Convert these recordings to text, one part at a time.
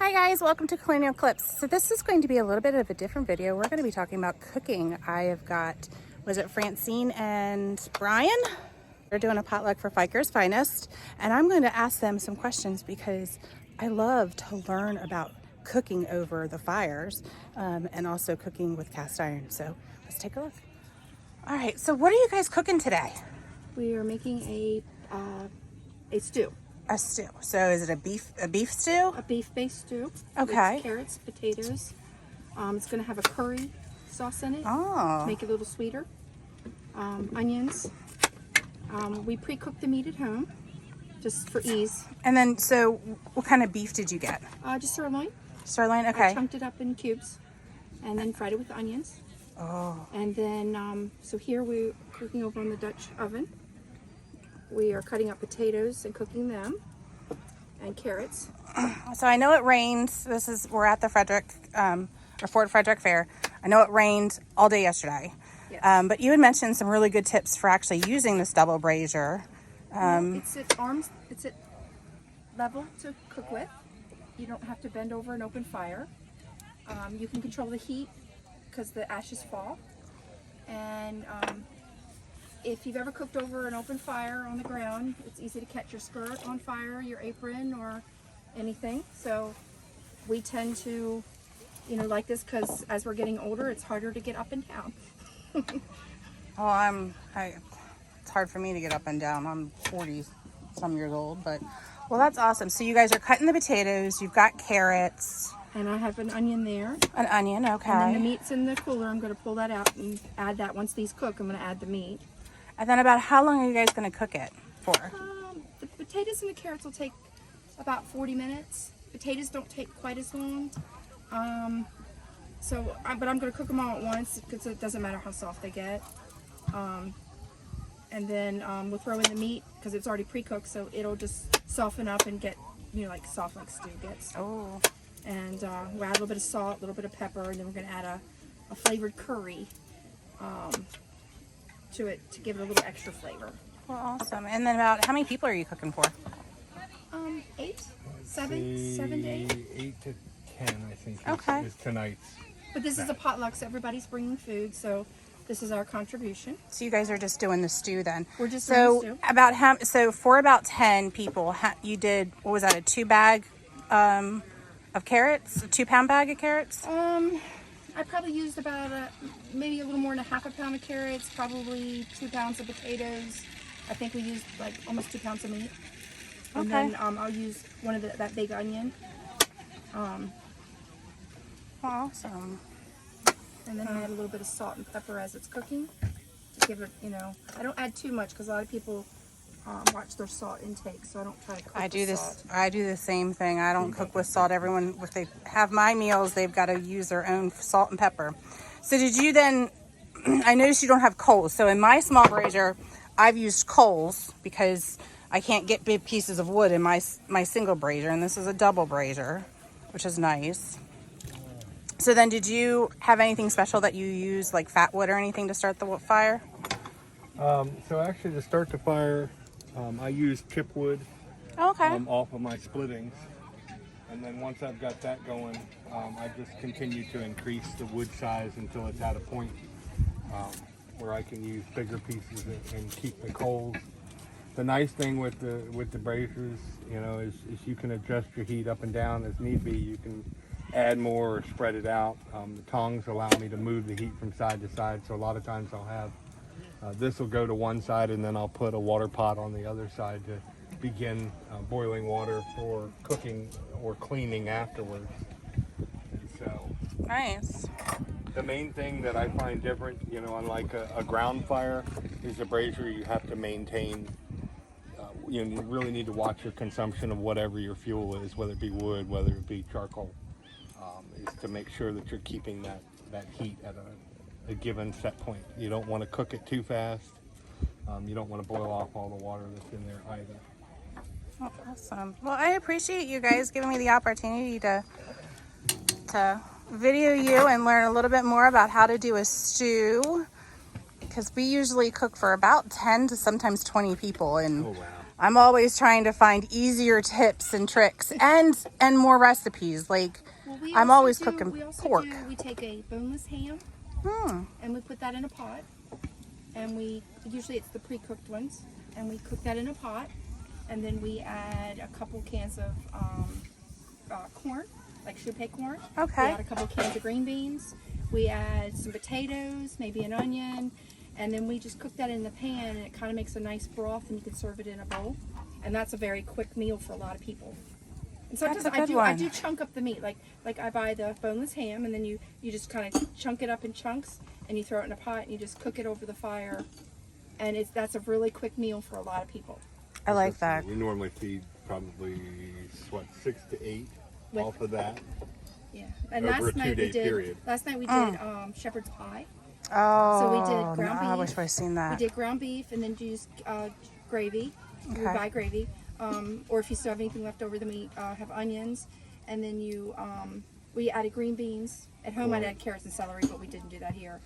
Hi guys, welcome to Colonial Clips. So this is going to be a little bit of a different video. We're going to be talking about cooking. I have got, was it Francine and Brian? They're doing a potluck for Fikers Finest, and I'm going to ask them some questions because I love to learn about cooking over the fires and also cooking with cast iron. So let's take a look. All right, so what are you guys cooking today? We are making a stew. A stew. So is it a beef stew? A beef-based stew. Okay. With carrots, potatoes. It's going to have a curry sauce in it. Oh. To make it a little sweeter. Onions. We pre-cooked the meat at home, just for ease. And then, so what kind of beef did you get? Just sirloin. Sirloin, okay. I chunked it up in cubes, and then fried it with onions. Oh. And then, so here we're cooking over on the Dutch oven. We are cutting up potatoes and cooking them, and carrots. So I know it rained. We're at the Fort Frederick Fair. I know it rained all day yesterday. Yes. But you had mentioned some really good tips for actually using this double brazier. It's at level to cook with. You don't have to bend over an open fire. You can control the heat because the ashes fall. And if you've ever cooked over an open fire on the ground, it's easy to catch your skirt on fire, your apron, or anything. So we tend to, like this because as we're getting older, it's harder to get up and down. Well, it's hard for me to get up and down. I'm 40 some years old, but well, that's awesome. So you guys are cutting the potatoes. You've got carrots. And I have an onion there. An onion, okay. And then the meat's in the cooler. I'm going to pull that out and add that. Once these cook, I'm going to add the meat. And then about how long are you guys going to cook it for? The potatoes and the carrots will take about 40 minutes. Potatoes don't take quite as long. But I'm going to cook them all at once because it doesn't matter how soft they get. And then we'll throw in the meat because it's already pre-cooked, so it'll just soften up and get, like soft like stew gets. Oh. And we'll add a little bit of salt, a little bit of pepper, and then we're going to add a flavored curry to it to give it a little extra flavor. Well, awesome. And then about how many people are you cooking for? 7 to 8. 8 to 10, I think. Okay. Is tonight's. But this is a potluck, so everybody's bringing food, so this is our contribution. So you guys are just doing the stew then? We're just doing the stew. So for about 10 people, you did, what was that, a 2-bag of carrots? A 2-pound bag of carrots? I probably used about maybe a little more than a half a pound of carrots, probably 2 pounds of potatoes. I think we used like almost 2 pounds of meat. And Okay. then I'll use one of that big onion. Awesome. And then add a little bit of salt and pepper as it's cooking to give it, I don't add too much because a lot of people watch their salt intake, so I don't try to cook salt. I do the same thing. I don't cook with salt. Everyone, if they have my meals, they've got to use their own salt and pepper. So did you then, I noticed you don't have coals. So in my small brazier, I've used coals because I can't get big pieces of wood in my single brazier, and this is a double brazier, which is nice. So then did you have anything special that you use, like fat wood or anything to start the fire? So actually to start the fire, I use chipwood Okay. off of my splittings. And then once I've got that going, I just continue to increase the wood size until it's at a point where I can use bigger pieces and keep the coals. The nice thing with the braziers, is you can adjust your heat up and down as need be. You can add more or spread it out. The tongs allow me to move the heat from side to side, so a lot of times I'll have this will go to one side and then I'll put a water pot on the other side to begin boiling water for cooking or cleaning afterwards. And so Nice. the main thing that I find different, unlike a ground fire, is a brazier you have to maintain. You really need to watch your consumption of whatever your fuel is, whether it be wood, whether it be charcoal, is to make sure that you're keeping that heat at a given set point. You don't want to cook it too fast. You don't want to boil off all the water that's in there either. Oh, awesome. Well, I appreciate you guys giving me the opportunity to video you and learn a little bit more about how to do a stew, because we usually cook for about 10 to sometimes 20 people, and Oh, wow. I'm always trying to find easier tips and tricks and more recipes. Like Well, we I'm also always do- cooking we also pork. we take a boneless ham and we put that in a pot, and we usually it's the pre-cooked ones, and we cook that in a pot, and then we add a couple cans of corn, like choux corn. Okay. We add a couple cans of green beans. We add some potatoes, maybe an onion, and then we just cook that in the pan, and it kind of makes a nice broth, and you can serve it in a bowl. And that's a very quick meal for a lot of people. And sometimes That's a good I one. do chunk up the meat, like I buy the boneless ham, and then you just kind of chunk it up in chunks, and you throw it in a pot, and you just cook it over the fire, and that's a really quick meal for a lot of people. I like that. We normally feed probably, 6 to 8 With- off of that. Yeah. And Over a last night we 2-day did. period. Last night we did shepherd's pie. Oh, So we did ground I beef. wish I'd seen that. We did ground beef, and then used gravy. You Okay. would buy gravy, or if you still have anything left over, then we have onions, and then we added green beans. At home, I'd add carrots and celery, but we didn't do that here.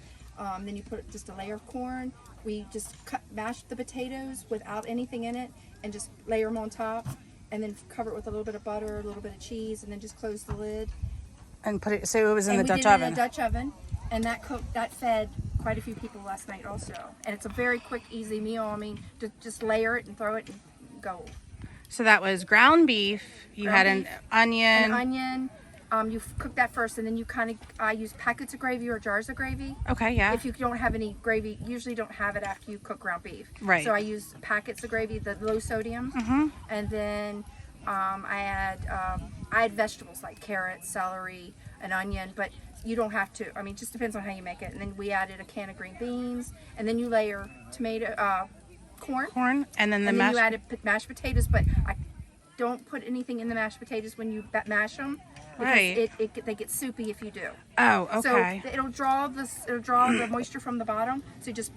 Then you put just a layer of corn. We just mashed the potatoes without anything in it, and just layer them on top, and then cover it with a little bit of butter, a little bit of cheese, and then just close the lid. And put it. So it was in And the we Dutch did it oven. in a Dutch oven, and that fed quite a few people last night also. And it's a very quick, easy meal. I mean, just layer it and throw it and go. So that was ground beef. You Ground had an beef, onion. An onion. You cook that first, and then you I use packets of gravy or jars of gravy. Okay, yeah. If you don't have any gravy, usually don't have it after you cook ground beef. Right. So I use packets of gravy, the low sodium, and then I add vegetables like carrots, celery, an onion, but you don't have to. I mean, it just depends on how you make it. And then we added a can of green beans, and then you layer corn, and then the and then mashed. you added mashed potatoes. But I don't put anything in the mashed potatoes when you mash them. Because Right. they get soupy if you do. Oh, okay. So it'll draw the moisture from the bottom. So you just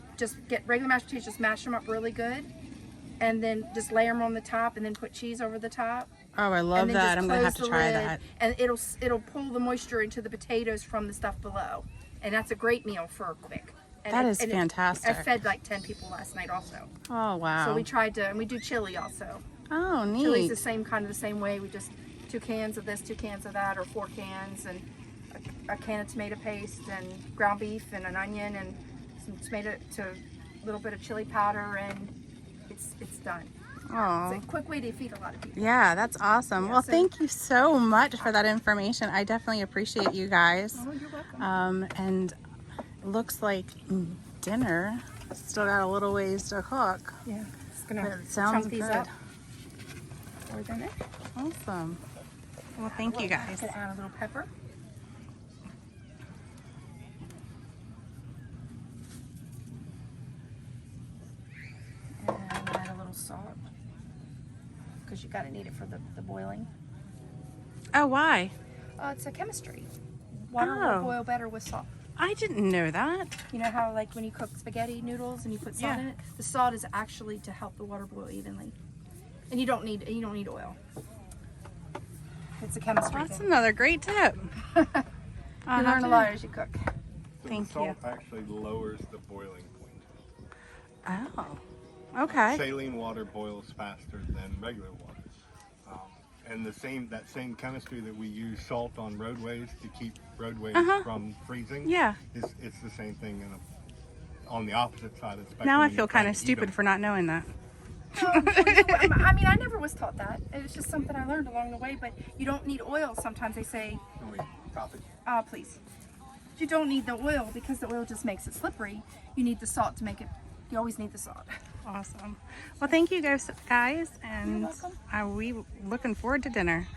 get regular mashed potatoes, just mash them up really good, and then just layer them on the top, and then put cheese over the top. Oh, I love and then that. just I'm gonna have close to the try lid, that. And it'll pull the moisture into the potatoes from the stuff below, and that's a great meal for quick. And That is fantastic. I fed like 10 people last night also. Oh, wow. So we tried to, and we do chili also. Oh, Chili's neat. the same way. We just 2 cans of this, 2 cans of that, or 4 cans, and a can of tomato paste, and ground beef, and an onion, and some tomato, a little bit of chili powder, and it's done. Oh. It's a quick way to feed a lot of people. Yeah, that's awesome. Yeah, well, so- thank you so much for that information. I definitely appreciate you guys. Oh, you're welcome. And it looks like dinner still got a little ways to cook. Yeah, just But gonna it sounds chunk these good. up. Or then it. Awesome. Well, thank you guys. Gonna add a little pepper. And add a little salt, because you gotta need it for the boiling. Oh, why? It's a chemistry. Water Oh. will boil better with salt. I didn't know that. You know how like when you cook spaghetti noodles and you put salt Yeah. in it? The salt is actually to help the water boil evenly. And you don't need oil. It's a chemistry That's thing. another great tip. You learn a lot as you cook. So Thank the salt you. actually lowers the boiling point. Oh, okay. Saline water boils faster than regular water. And that same chemistry that we use salt on roadways to keep roadways from freezing. Yeah. It's the same thing on the opposite side of the spectrum. Now I when feel you're trying kind of to eat stupid 'em. for not knowing that. I mean, I never was taught that. It was just something I learned along the way. But you don't need oil. Sometimes they say, Can we top it? please. You don't need the oil because the oil just makes it slippery. You need the salt to make it. You always need the salt. Awesome. Well, thank you guys, and welcome. are we looking forward to dinner?